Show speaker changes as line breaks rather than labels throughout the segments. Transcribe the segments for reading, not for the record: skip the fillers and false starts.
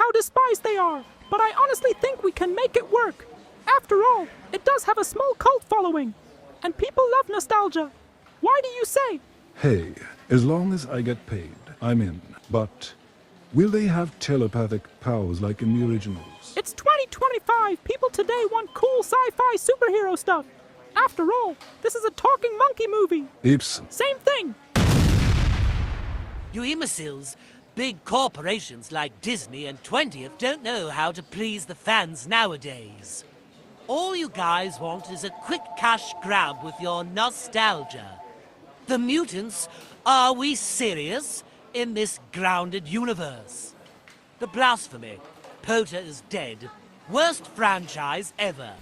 how despised they are, but I honestly think we can make it work. After all, it does have a small cult following, and people love nostalgia. Why do you say?
Hey, as long as I get paid, I'm in. But will they have telepathic powers like in the originals?
It's 2025. People today want cool sci-fi superhero stuff. After all, this is a talking monkey movie.
Apes.
Same thing.
You imbeciles, big corporations like Disney and 20th don't know how to please the fans nowadays. All you guys want is a quick cash grab with your nostalgia. The mutants, are we serious in this grounded universe? The blasphemy. POTA is dead. Worst franchise ever.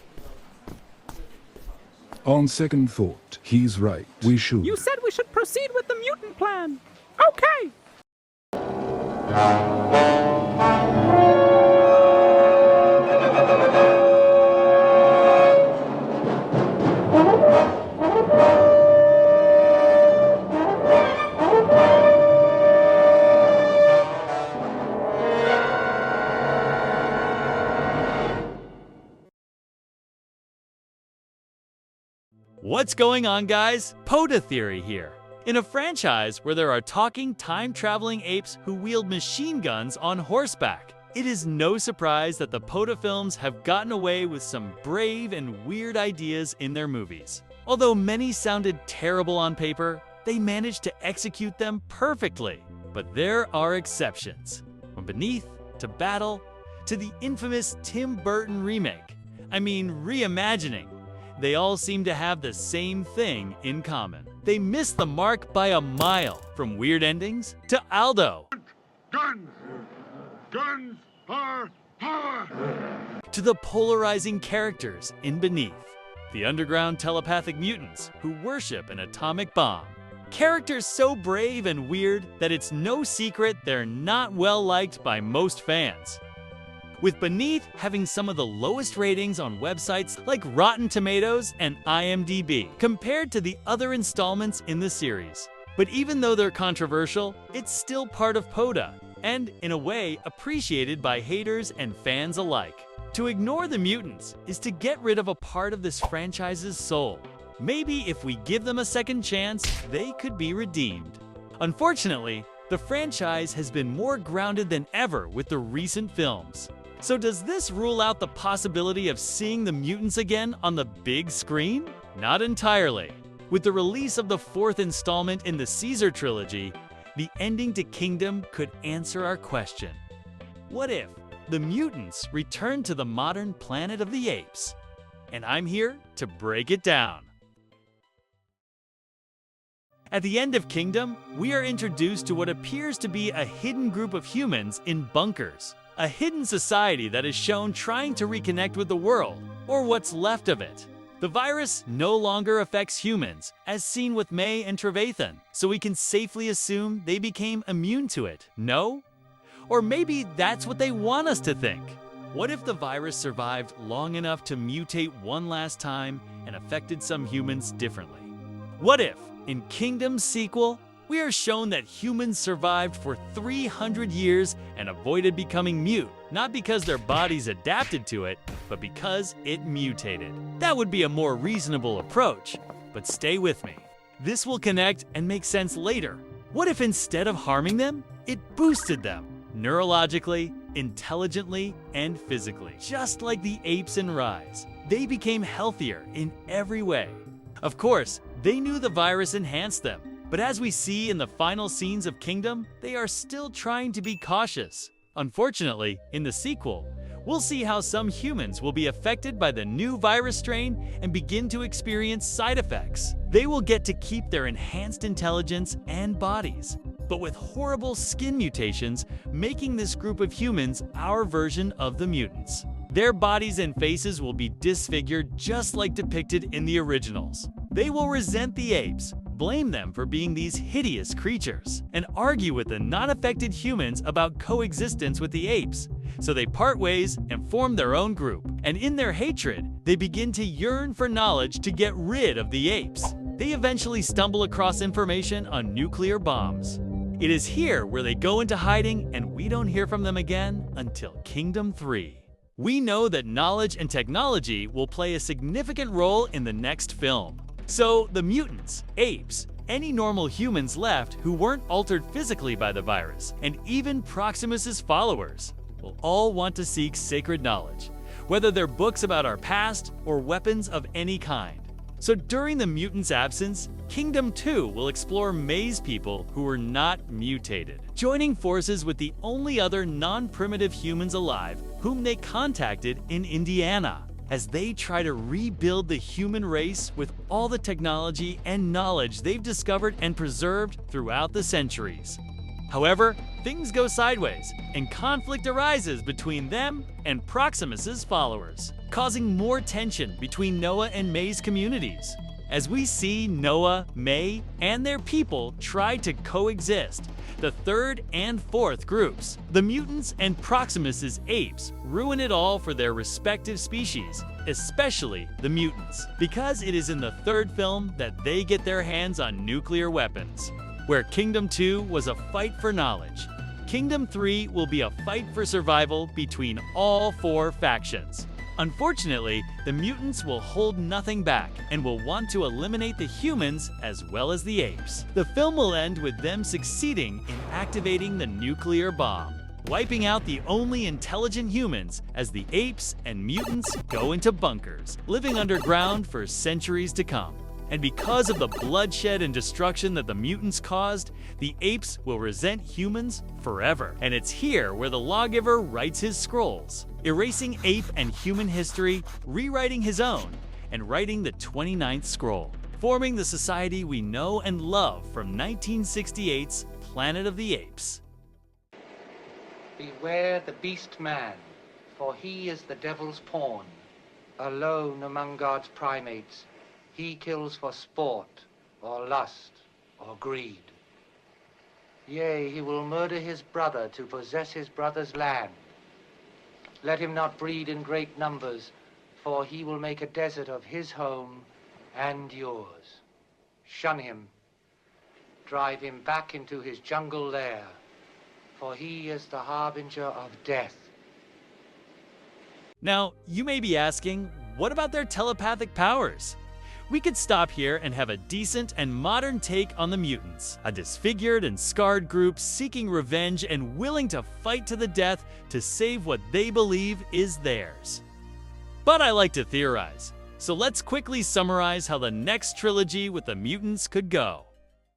On second thought, he's right. We should.
You said we should proceed with the mutant plan. Okay.
What's going on, guys? POTA theory here. In a franchise where there are talking, time-traveling apes who wield machine guns on horseback, it is no surprise that the POTA films have gotten away with some brave and weird ideas in their movies. Although many sounded terrible on paper, they managed to execute them perfectly. But there are exceptions. From Beneath to Battle to the infamous Tim Burton remake, reimagining, they all seem to have the same thing in common. They missed the mark by a mile, from weird endings to Aldo.
Guns! Guns are power!
To the polarizing characters in Beneath. The underground telepathic mutants who worship an atomic bomb. Characters so brave and weird that it's no secret they're not well liked by most fans. With Beneath having some of the lowest ratings on websites like Rotten Tomatoes and IMDb, compared to the other installments in the series. But even though they're controversial, it's still part of POTA, and in a way appreciated by haters and fans alike. To ignore the mutants is to get rid of a part of this franchise's soul. Maybe if we give them a second chance, they could be redeemed. Unfortunately, the franchise has been more grounded than ever with the recent films. So does this rule out the possibility of seeing the mutants again on the big screen? Not entirely. With the release of the fourth installment in the Caesar trilogy, the ending to Kingdom could answer our question. What if the mutants return to the modern planet of the apes? And I'm here to break it down. At the end of Kingdom, we are introduced to what appears to be a hidden group of humans in bunkers. A hidden society that is shown trying to reconnect with the world, or what's left of it. The virus no longer affects humans, as seen with May and Trevathan, so we can safely assume they became immune to it, no? Or maybe that's what they want us to think. What if the virus survived long enough to mutate one last time and affected some humans differently? What if, in Kingdom's sequel, we are shown that humans survived for 300 years and avoided becoming mute, not because their bodies adapted to it, but because it mutated. That would be a more reasonable approach, but stay with me. This will connect and make sense later. What if instead of harming them, it boosted them, neurologically, intelligently, and physically? Just like the apes in Rise, they became healthier in every way. Of course, they knew the virus enhanced them, but as we see in the final scenes of Kingdom, they are still trying to be cautious. Unfortunately, in the sequel, we'll see how some humans will be affected by the new virus strain and begin to experience side effects. They will get to keep their enhanced intelligence and bodies, but with horrible skin mutations, making this group of humans our version of the mutants. Their bodies and faces will be disfigured just like depicted in the originals. They will resent the apes, blame them for being these hideous creatures, and argue with the non-affected humans about coexistence with the apes. So they part ways and form their own group, and in their hatred, they begin to yearn for knowledge to get rid of the apes. They eventually stumble across information on nuclear bombs. It is here where they go into hiding and we don't hear from them again until Kingdom 3. We know that knowledge and technology will play a significant role in the next film. So the mutants, apes, any normal humans left who weren't altered physically by the virus, and even Proximus's followers, will all want to seek sacred knowledge, whether they're books about our past or weapons of any kind. So during the mutants' absence, Kingdom 2 will explore May's people who were not mutated, joining forces with the only other non-primitive humans alive whom they contacted in Indiana, as they try to rebuild the human race with all the technology and knowledge they've discovered and preserved throughout the centuries. However, things go sideways, and conflict arises between them and Proximus's followers, causing more tension between Noah and May's communities. As we see Noah, May, and their people try to coexist, the third and fourth groups, the mutants and Proximus's apes, ruin it all for their respective species, especially the mutants, because it is in the third film that they get their hands on nuclear weapons. Where Kingdom 2 was a fight for knowledge, Kingdom 3 will be a fight for survival between all four factions. Unfortunately, the mutants will hold nothing back and will want to eliminate the humans as well as the apes. The film will end with them succeeding in activating the nuclear bomb, wiping out the only intelligent humans as the apes and mutants go into bunkers, living underground for centuries to come. And because of the bloodshed and destruction that the mutants caused, the apes will resent humans forever. And it's here where the lawgiver writes his scrolls, erasing ape and human history, rewriting his own, and writing the 29th scroll, forming the society we know and love from 1968's Planet of the Apes.
Beware the beast man, for he is the devil's pawn. Alone among God's primates, he kills for sport, or lust, or greed. Yea, he will murder his brother to possess his brother's land. Let him not breed in great numbers, for he will make a desert of his home and yours. Shun him. Drive him back into his jungle lair, for he is the harbinger of death.
Now, you may be asking, what about their telepathic powers? We could stop here and have a decent and modern take on the mutants, a disfigured and scarred group seeking revenge and willing to fight to the death to save what they believe is theirs. But I like to theorize, so let's quickly summarize how the next trilogy with the mutants could go.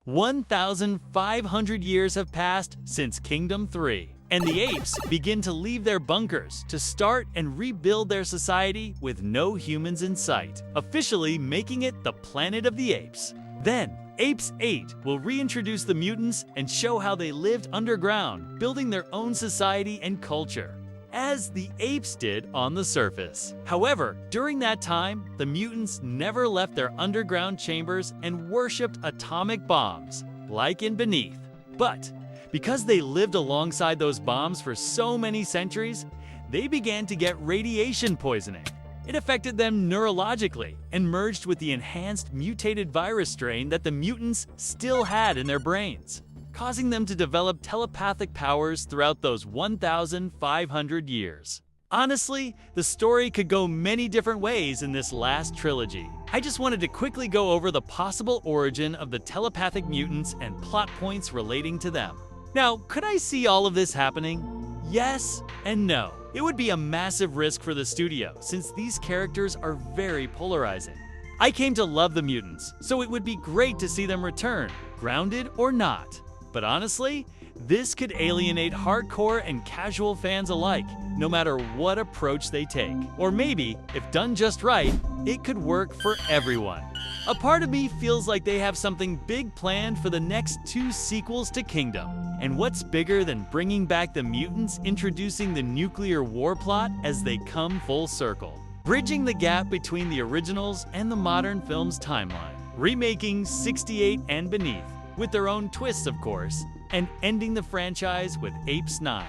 1,500 years have passed since Kingdom 3. And the apes begin to leave their bunkers to start and rebuild their society with no humans in sight, officially making it the Planet of the Apes. Then, Apes 8 will reintroduce the mutants and show how they lived underground, building their own society and culture, as the apes did on the surface. However, during that time, the mutants never left their underground chambers and worshipped atomic bombs, like in Beneath. But because they lived alongside those bombs for so many centuries, they began to get radiation poisoning. It affected them neurologically and merged with the enhanced mutated virus strain that the mutants still had in their brains, causing them to develop telepathic powers throughout those 1,500 years. Honestly, the story could go many different ways in this last trilogy. I just wanted to quickly go over the possible origin of the telepathic mutants and plot points relating to them. Now, could I see all of this happening? Yes and no. It would be a massive risk for the studio, since these characters are very polarizing. I came to love the mutants, so it would be great to see them return, grounded or not. But honestly, this could alienate hardcore and casual fans alike, no matter what approach they take. Or maybe, if done just right, it could work for everyone. A part of me feels like they have something big planned for the next 2 sequels to Kingdom. And what's bigger than bringing back the mutants introducing the nuclear war plot as they come full circle, bridging the gap between the originals and the modern film's timeline, remaking 68 and Beneath, with their own twists of course, and ending the franchise with Apes 9.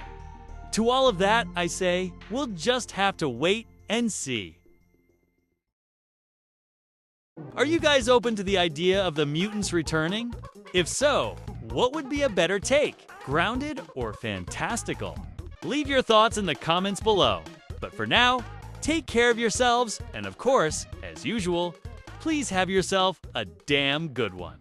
To all of that, I say, we'll just have to wait and see. Are you guys open to the idea of the mutants returning? If so, What would be a better take, grounded or fantastical? Leave your thoughts in the comments below. But for now, take care of yourselves, and of course, as usual, please have yourself a damn good one.